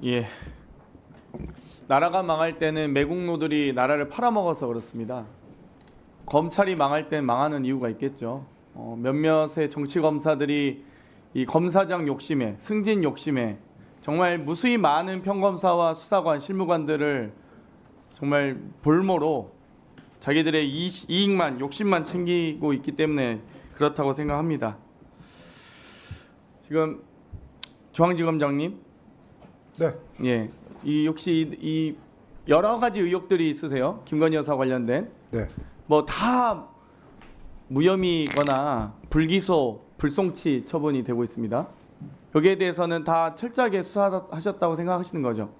예. 나라가 망할 때는 매국노들이 나라를 팔아먹어서 그렇습니다. 검찰이 망할 땐 망하는 이유가 있겠죠. 몇몇의 정치 검사들이 이 검사장 욕심에, 승진 욕심에 정말 무수히 많은 평검사와 수사관, 실무관들을 정말 볼모로 자기들의 이익만, 욕심만 챙기고 있기 때문에 그렇다고 생각합니다. 지금 중앙지검장님, 네. 예, 이 혹시 이 여러 가지 의혹들이 있으세요? 김건희 여사 관련된 네. 뭐 다 무혐의거나 불기소, 불송치 처분이 되고 있습니다. 여기에 대해서는 다 철저하게 수사하셨다고 생각하시는 거죠?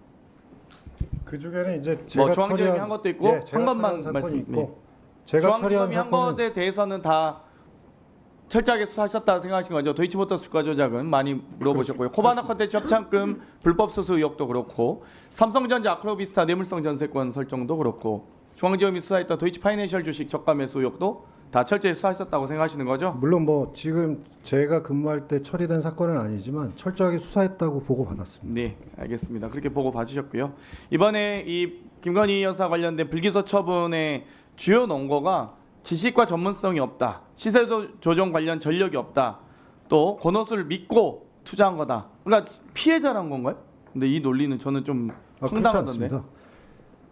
그 중에는 이제 제가 뭐 중앙지검이 한 것도 있고 네, 한 것만 사건이 말씀. 있고 제가 처리한 중앙지검이 한 사건은 것에 대해서는 다 철저하게 수사하셨다고 생각하신 거죠? 도이치모터스 주가 조작은 많이 물어보셨고요. 코바나 컨텐츠 협찬금 불법 수수 의혹도 그렇고 삼성전자 아크로비스타 뇌물성 전세권 설정도 그렇고 중앙지검이 수사했던 도이치 파이낸셜 주식 저가 매수 의혹도 다 철저히 수사하셨다고 생각하시는 거죠? 물론 뭐 지금 제가 근무할 때 처리된 사건은 아니지만 철저하게 수사했다고 보고 받았습니다. 네, 알겠습니다. 그렇게 보고 봐주셨고요. 이번에 이 김건희 여사 관련된 불기소 처분의 주요 논거가 지식과 전문성이 없다, 시세 조정 관련 전력이 없다, 또 권오수를 믿고 투자한 거다. 그러니까 피해자란 건가요? 근데 이 논리는 저는 좀 그렇지 황당하던데. 않습니다.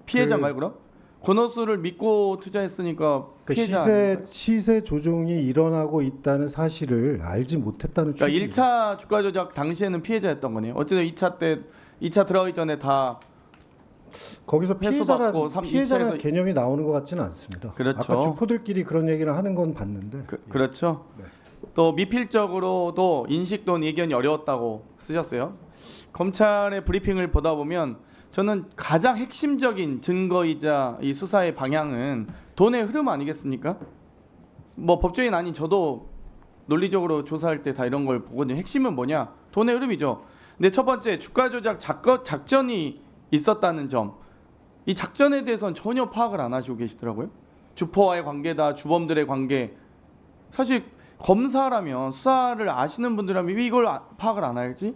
피해자인가요, 그럼? 권오수를 믿고 투자했으니까 그 피해자 아닌가요? 시세 조정이 일어나고 있다는 사실을 알지 못했다는 그러니까 취지입니다. 1차 주가 조작 당시에는 피해자였던 거네요. 어쨌든 2차 들어가기 전에 다 거기서 회수받고 피해자라는 2차에서 개념이 나오는 것 같지는 않습니다. 그렇죠. 아까 주포들끼리 그런 얘기를 하는 건 봤는데 그렇죠. 네. 또 미필적으로도 인식 또는 예견이 어려웠다고 쓰셨어요. 검찰의 브리핑을 보다 보면 저는 가장 핵심적인 증거이자 이 수사의 방향은 돈의 흐름 아니겠습니까? 뭐 법조인 아닌 저도 논리적으로 조사할 때 다 이런 걸 보거든요. 핵심은 뭐냐? 돈의 흐름이죠. 근데 첫 번째 주가 조작 작전이 있었다는 점. 이 작전에 대해서는 전혀 파악을 안 하시고 계시더라고요. 주포와의 관계다, 주범들의 관계. 사실 검사라면 수사를 아시는 분들이라면 왜 이걸 파악을 안 할지?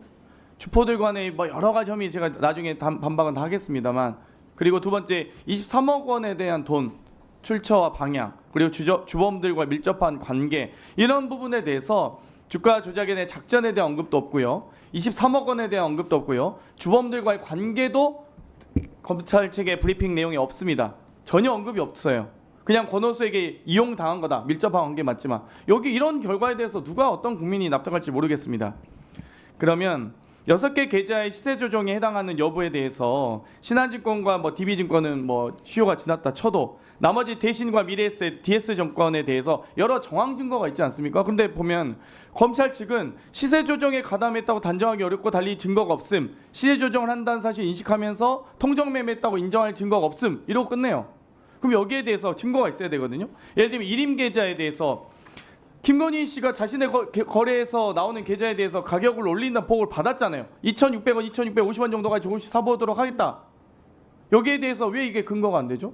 주포들 간의 뭐 여러 가지 혐의 제가 나중에 반박은 다 하겠습니다만, 그리고 두 번째 23억 원에 대한 돈 출처와 방향, 그리고 주범들과 밀접한 관계, 이런 부분에 대해서 주가 조작에 대한 작전에 대한 언급도 없고요, 23억 원에 대한 언급도 없고요, 주범들과의 관계도 검찰 측의 브리핑 내용이 없습니다. 전혀 언급이 없어요. 그냥 권오수에게 이용당한 거다, 밀접한 관계 맞지만. 여기 이런 결과에 대해서 누가 어떤 국민이 납득할지 모르겠습니다. 그러면 6개 계좌의 시세 조정에 해당하는 여부에 대해서 신한증권과 뭐 DB증권은 뭐 시효가 지났다 쳐도 나머지 대신과 미래에셋, DS증권에 대해서 여러 정황 증거가 있지 않습니까? 근데 보면 검찰 측은 시세 조정에 가담했다고 단정하기 어렵고 달리 증거가 없음, 시세 조정을 한다는 사실 인식하면서 통정 매매했다고 인정할 증거가 없음, 이러고 끝내요. 그럼 여기에 대해서 증거가 있어야 되거든요. 예를 들면 일임 계좌에 대해서 김건희 씨가 자신의 거래에서 나오는 계좌에 대해서 가격을 올린다는 보고를 받았잖아요. 2,600원, 2,650원 정도까지 조금씩 사보도록 하겠다. 여기에 대해서 왜 이게 근거가 안 되죠?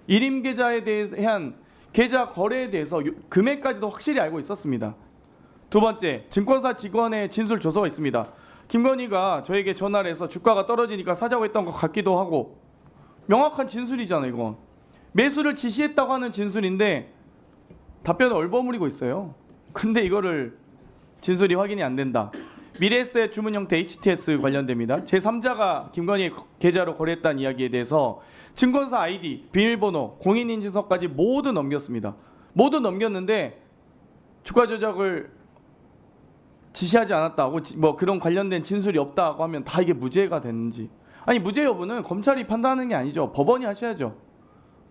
일임 계좌에 대한 계좌 거래에 대해서 금액까지도 확실히 알고 있었습니다. 두 번째, 증권사 직원의 진술 조서가 있습니다. 김건희가 저에게 전화를 해서 주가가 떨어지니까 사자고 했던 것 같기도 하고, 명확한 진술이잖아요, 이건. 매수를 지시했다고 하는 진술인데 답변을 얼버무리고 있어요. 근데 이거를 진술이 확인이 안 된다. 미래에셋 주문 형태 HTS 관련됩니다. 제3자가 김건희의 계좌로 거래했다는 이야기에 대해서 증권사 아이디, 비밀번호, 공인인증서까지 모두 넘겼습니다. 모두 넘겼는데 주가 조작을 지시하지 않았다고, 뭐 그런 관련된 진술이 없다고 하면 다 이게 무죄가 되는지. 아니, 무죄 여부는 검찰이 판단하는 게 아니죠. 법원이 하셔야죠.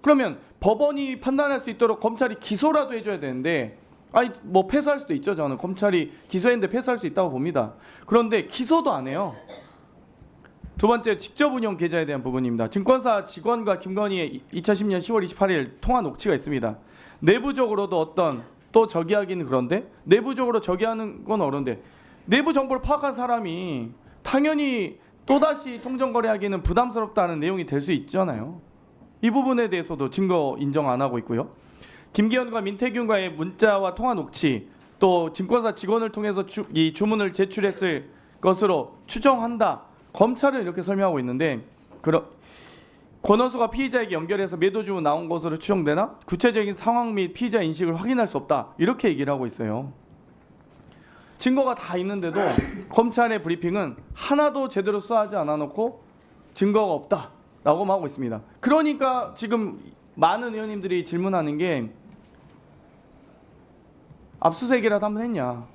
그러면 법원이 판단할 수 있도록 검찰이 기소라도 해줘야 되는데, 아니 뭐 패소할 수도 있죠. 저는 검찰이 기소했는데 패소할 수 있다고 봅니다. 그런데 기소도 안 해요. 두 번째, 직접 운영 계좌에 대한 부분입니다. 증권사 직원과 김건희의 2010년 10월 28일 통화 녹취가 있습니다. 내부적으로도 어떤, 또 저기하기는 그런데 내부적으로 저기하는 건 어려운데 내부 정보를 파악한 사람이 당연히 또다시 통정거래하기는 부담스럽다는 내용이 될 수 있잖아요. 이 부분에 대해서도 증거 인정 안 하고 있고요. 김기현과 민태균과의 문자와 통화 녹취, 또 증권사 직원을 통해서 이 주문을 제출했을 것으로 추정한다. 검찰은 이렇게 설명하고 있는데 권오수가 피의자에게 연결해서 매도 주 나온 것으로 추정되나 구체적인 상황 및 피의자 인식을 확인할 수 없다 이렇게 얘기를 하고 있어요. 증거가 다 있는데도 검찰의 브리핑은 하나도 제대로 수사하지 않아 놓고 증거가 없다라고만 하고 있습니다. 그러니까 지금 많은 의원님들이 질문하는 게 압수수색이라도 한번 했냐.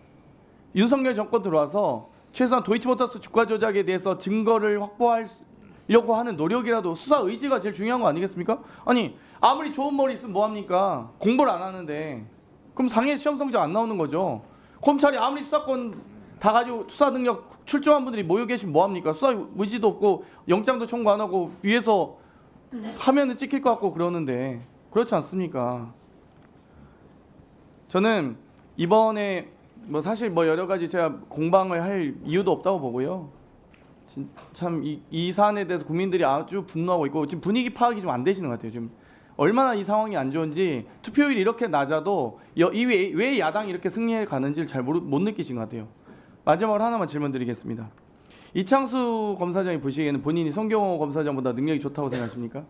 윤석열 정권 들어와서 최소한 도이치모터스 주가 조작에 대해서 증거를 확보하려고 하는 노력이라도 수사 의지가 제일 중요한 거 아니겠습니까? 아니 아무리 좋은 머리 있으면 뭐합니까? 공부를 안 하는데 그럼 상해 시험 성적 안 나오는 거죠. 검찰이 아무리 수사권 다 가지고 수사 능력 출중한 분들이 모여 계시면 뭐합니까? 수사 의지도 없고 영장도 청구 안 하고 위에서 화면은 찍힐 것 같고 그러는데 그렇지 않습니까? 저는 이번에 뭐 사실 뭐 여러 가지 제가 공방을 할 이유도 없다고 보고요. 참 이 사안에 대해서 국민들이 아주 분노하고 있고 지금 분위기 파악이 좀 안 되시는 것 같아요. 지금 얼마나 이 상황이 안 좋은지 투표율이 이렇게 낮아도 왜 야당이 이렇게 승리해 가는지를 잘 못 느끼신 것 같아요. 마지막으로 하나만 질문드리겠습니다. 이창수 검사장이 보시기에는 본인이 송경호 검사장보다 능력이 좋다고 생각하십니까?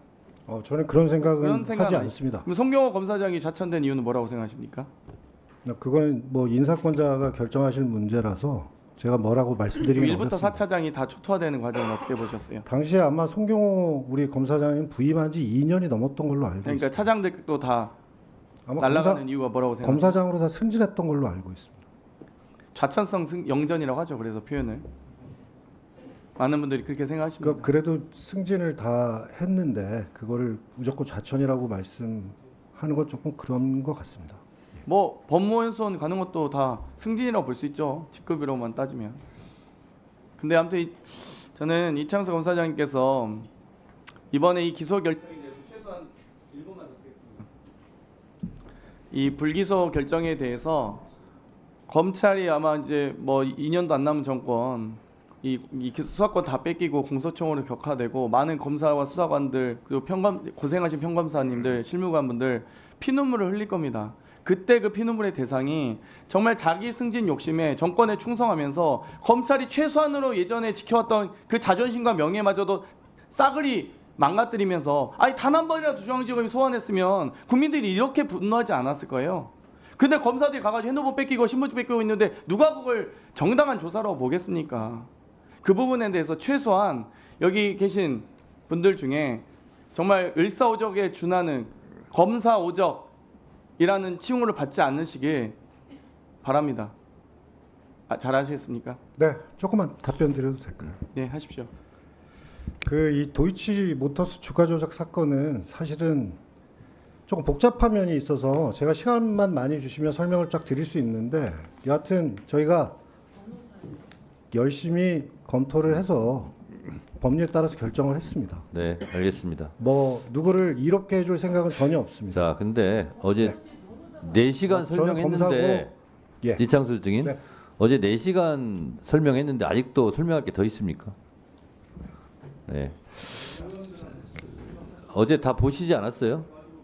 저는 그런 생각은 생각은 하지 아니- 않습니다. 그럼 송경호 검사장이 좌천된 이유는 뭐라고 생각하십니까? 그건 뭐 인사권자가 결정하실 문제라서 제가 뭐라고 말씀드리긴 1부터 어렵습니다. 4차장이 다 초토화되는 과정을 어떻게 보셨어요? 당시에 아마 송경호 우리 검사장님 부임한 지 2년이 넘었던 걸로 알고 그러니까 있습니다. 차장들도 다 아마 날아가는 이유가 뭐라고 생각하세요? 검사장으로 다 승진했던 걸로 알고 있습니다. 좌천성 영전이라고 하죠. 그래서 표현을 많은 분들이 그렇게 생각하십니다. 그래도 승진을 다 했는데 그거를 무조건 좌천이라고 말씀하는 건 조금 그런 것 같습니다. 뭐 법무연수원 가는 것도 다 승진이라고 볼 수 있죠. 직급으로만 따지면. 근데 아무튼 저는 이창수 검사장님께서 이번에 이 기소 결정에 대해서 최소한 1분만 더 쓰겠습니다. 이 불기소 결정에 대해서 검찰이 아마 이제 뭐 2년도 안 남은 정권 이 수사권 다 뺏기고 공소청으로 격화되고 많은 검사와 수사관들 그리고 고생하신 평검사님들 실무관분들 피눈물을 흘릴 겁니다. 그때 그 피눈물의 대상이 정말 자기 승진 욕심에 정권에 충성하면서 검찰이 최소한으로 예전에 지켜왔던 그 자존심과 명예마저도 싸그리 망가뜨리면서 아니 단 한 번이라도 중앙지검이 소환했으면 국민들이 이렇게 분노하지 않았을 거예요. 근데 검사들이 가가지고 핸드폰 뺏기고 신분증 뺏기고 있는데 누가 그걸 정당한 조사라고 보겠습니까? 그 부분에 대해서 최소한 여기 계신 분들 중에 정말 을사오적에 준하는 검사오적이라는 칭호를 받지 않으시길 바랍니다. 잘 하시겠습니까? 네, 조금만 답변 드려도 될까요? 네, 하십시오. 이 도이치 모터스 주가 조작 사건은 사실은 조금 복잡한 면이 있어서 제가 시간만 많이 주시면 설명을 쫙 드릴 수 있는데 여하튼 저희가 열심히 검토를 해서 법률에 따라서 결정을 했습니다. 네, 알겠습니다. 뭐 누구를 이롭게 해줄 생각은 전혀 없습니다. 자, 근데 어제 4시간 저는 설명했는데 검사고, 예. 이창수 증인 네. 어제 4시간 설명했는데 아직도 설명할 게 더 있습니까? 네. 어제 다 보시지 않았어요?